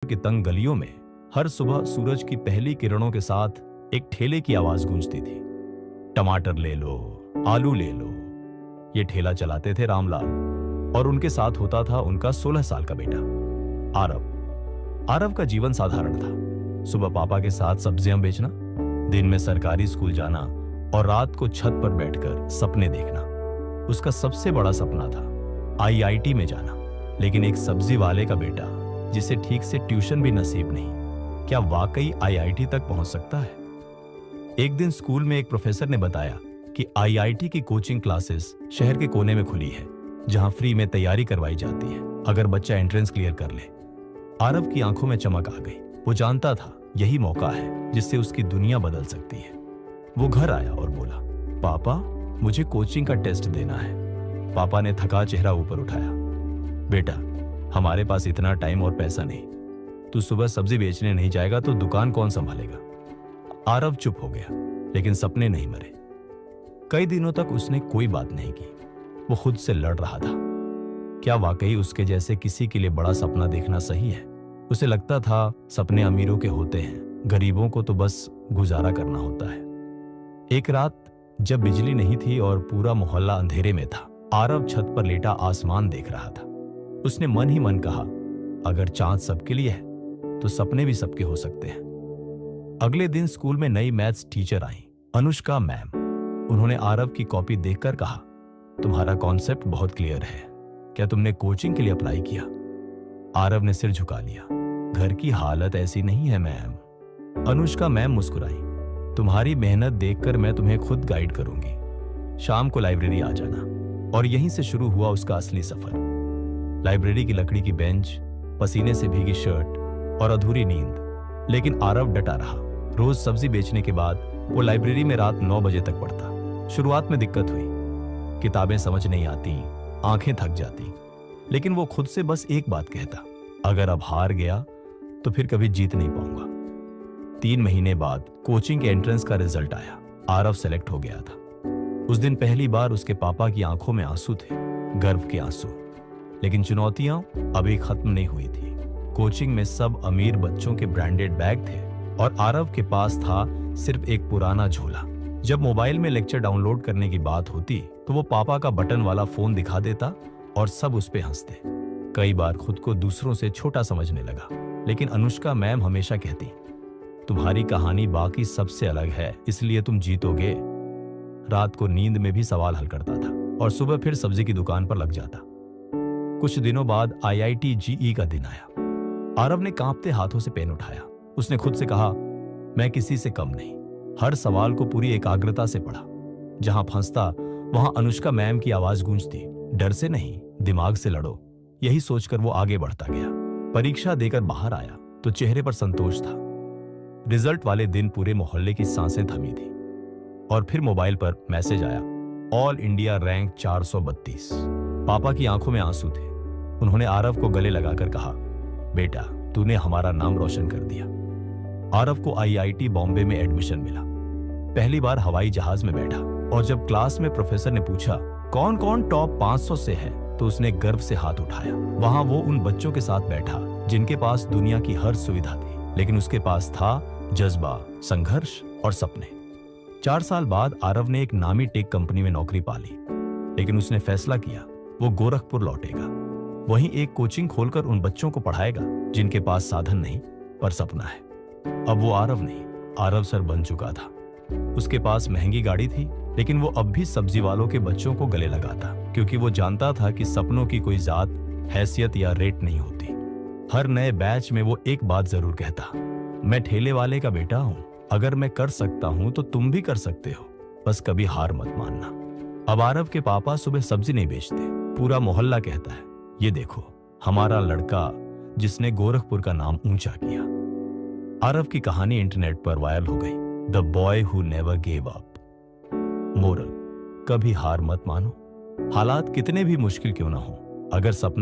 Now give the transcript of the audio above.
की तंग गलियों में हर सुबह सूरज की पहली किरणों के साथ एक ठेले की आवाज गूंजती थी। टमाटर ले लो, आलू ले लो। ये ठेला चलाते थे रामलाल और उनके साथ होता था उनका 16 साल का बेटा आरव। आरव का जीवन साधारण था। सुबह पापा के साथ सब्जियां बेचना, दिन में सरकारी स्कूल जाना और रात को छत पर बैठकर सपने देखना। उसका सबसे बड़ा सपना था आईआईटी में जाना। लेकिन एक सब्जी वाले का बेटा जिसे ठीक से ट्यूशन भी नसीब नहीं, क्या वाकई आईआईटी तक पहुंच सकता है? एक दिन स्कूल में एक प्रोफेसर ने बताया कि आईआईटी की कोचिंग क्लासेस शहर के कोने में खुली है, जहां फ्री में तैयारी करवाई जाती है अगर बच्चा एंट्रेंस क्लियर कर ले। आरव की आंखों में चमक आ गई। वो जानता था यही मौका है जिससे उसकी दुनिया बदल सकती है। वो घर आया और बोला, पापा मुझे कोचिंग का टेस्ट देना है। पापा ने थका चेहरा ऊपर उठाया, बेटा हमारे पास इतना टाइम और पैसा नहीं। तू सुबह सब्जी बेचने नहीं जाएगा तो दुकान कौन संभालेगा? आरव चुप हो गया, लेकिन सपने नहीं मरे। कई दिनों तक उसने कोई बात नहीं की। वो खुद से लड़ रहा था। क्या वाकई उसके जैसे किसी के लिए बड़ा सपना देखना सही है? उसे लगता था सपने अमीरों के होते हैं, गरीबों को तो बस गुजारा करना होता है। एक रात जब बिजली नहीं थी और पूरा मोहल्ला अंधेरे में था, आरव छत पर लेटा आसमान देख रहा था। उसने मन ही मन कहा, अगर चांद सबके लिए है तो सपने भी सबके हो सकते हैं। अगले दिन स्कूल में नई मैथ्स टीचर आई, अनुष्का मैम। उन्होंने आरव की कॉपी देखकर कहा, तुम्हारा कॉन्सेप्ट बहुत क्लियर है, क्या तुमने कोचिंग के लिए अप्लाई किया? आरव ने सिर झुका लिया। घर की हालत ऐसी नहीं है मैम। अनुष्का मैम मुस्कुराई, तुम्हारी मेहनत देखकर मैं तुम्हें खुद गाइड करूंगी। शाम को लाइब्रेरी आ जाना। और यहीं से शुरू हुआ उसका असली सफर। लाइब्रेरी की लकड़ी की बेंच, पसीने से भीगी शर्ट और अधूरी नींद। लेकिन आरव डटा रहा। रोज सब्जी बेचने के बाद वो लाइब्रेरी में रात 9 बजे तक पढ़ता। शुरुआत में दिक्कत हुई, किताबें समझ नहीं आती, आंखें थक जाती। लेकिन वो खुद से बस एक बात कहता, अगर अब हार गया तो फिर कभी जीत नहीं पाऊंगा। 3 महीने बाद कोचिंग के एंट्रेंस का रिजल्ट आया। आरव सेलेक्ट हो गया था। उस दिन पहली बार उसके पापा की आंखों में आंसू थे, गर्व के आंसू। लेकिन चुनौतियां अभी खत्म नहीं हुई थी। कोचिंग में सब अमीर बच्चों के ब्रांडेड बैग थे और आरव के पास था सिर्फ एक पुराना झोला। जब मोबाइल में लेक्चर डाउनलोड करने की बात होती तो वो पापा का बटन वाला फोन दिखा देता और सब उस पे हंसते। कई बार खुद को दूसरों से छोटा समझने लगा। लेकिन अनुष्का मैम हमेशा कहती, तुम्हारी कहानी बाकी सबसे अलग है, इसलिए तुम जीतोगे। रात को नींद में भी सवाल हल करता था और सुबह फिर सब्जी की दुकान पर लग जाता। कुछ दिनों बाद आईआईटी जेईई का दिन आया। आरव ने कांपते हाथों से पेन उठाया। उसने खुद से कहा, मैं किसी से कम नहीं। हर सवाल को पूरी एकाग्रता से पढ़ा। जहां फंसता वहां अनुष्का मैम की आवाज गूंजती, डर से नहीं, दिमाग से लड़ो। यही सोचकर वो आगे बढ़ता गया। परीक्षा देकर बाहर आया तो चेहरे पर संतोष था। रिजल्ट वाले दिन पूरे मोहल्ले की सांसें थमी थी। और फिर मोबाइल पर मैसेज आया, ऑल इंडिया रैंक 432। पापा की आंखों में आंसू थे। उन्होंने आरव को गले लगाकर कहा, बेटा तूने हमारा नाम रोशन कर दिया। आरव को आईआईटी बॉम्बे में एडमिशन मिला। पहली बार हवाई जहाज में बैठा और जब क्लास में प्रोफेसर ने पूछा कौन कौन टॉप 500 से है तो उसने गर्व से हाथ उठाया। वहां वो उन बच्चों के साथ बैठा जिनके पास दुनिया की हर सुविधा थी, लेकिन उसके पास था जज्बा, संघर्ष और सपने। 4 साल बाद आरव ने एक नामी टेक कंपनी में नौकरी पा ली। लेकिन उसने फैसला किया वो गोरखपुर लौटेगा। वहीं एक कोचिंग खोलकर उन बच्चों को पढ़ाएगा जिनके पास साधन नहीं पर सपना है। अब वो आरव नहीं, आरव सर बन चुका था। उसके पास महंगी गाड़ी थी, लेकिन वो अब भी सब्जी वालों के बच्चों को गले लगाता, क्योंकि वो जानता था कि सपनों की कोई जात, हैसियत या रेट नहीं होती। हर नए बैच में वो एक बात जरूर कहता, मैं ठेले वाले का बेटा हूं। अगर मैं कर सकता हूं तो तुम भी कर सकते हो, बस कभी हार मत मानना। अब आरव के पापा सुबह सब्जी नहीं बेचते। पूरा मोहल्ला कहता है, ये देखो हमारा लड़का जिसने गोरखपुर का नाम ऊंचा किया। आरव की कहानी इंटरनेट पर वायरल हो गई, the boy who never gave up. Moral, कभी हार मत मानो। हालात कितने भी मुश्किल क्यों ना हो, अगर सपना